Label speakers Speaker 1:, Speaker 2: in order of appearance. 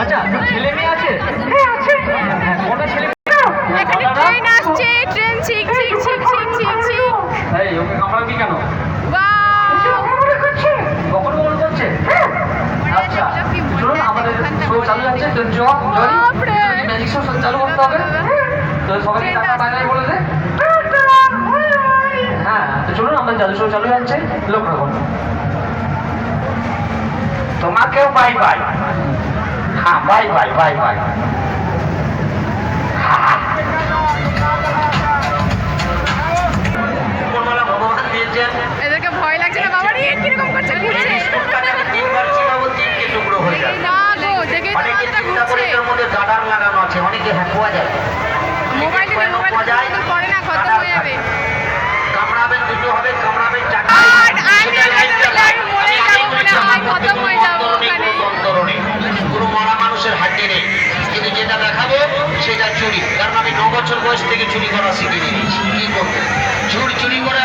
Speaker 1: আচ্ছা ছেলে মেয়ে আছে? কটা ছেলে?
Speaker 2: ট্রেন আসছে, train six six six six six six.
Speaker 1: এই ওকে কামড়াবি কেন? কখন বল করছে? আচ্ছা চলুন আমাদের শো চালু আছে। তো ম্যাজিক শো চালু করতে হবে। তো সবাইকে টাটা বাই বাই বলে দে। হ্যাঁ তো চলুন আমাদের জাদু শো চালু আছে। লোক রাখুন। তোমাকেও বাই বাই। হ্যাঁ বাই বাই বাই বাই।
Speaker 2: এদেরকে ভয় লাগছে না বাবা রে? কিরকম করছে? ঘুরছে না গো, দেখেই তো মাথাটা ঘুরছে। মোবাইলে পড়ে না, খতম হয়ে যাবে।
Speaker 3: কামড়াবেন দুটো হবে, কামড়াবেন চারটে।
Speaker 2: খতম হয়ে যাবো ওখানে।
Speaker 3: কোনো মরা মানুষের হাড্ডি নেই, কিন্তু যেটা দেখাবো সেটা চুরি। কারণ আমি 9 বছর বয়স থেকে চুরি করা শিখে নিয়েছি। কি করবো? চুরি করে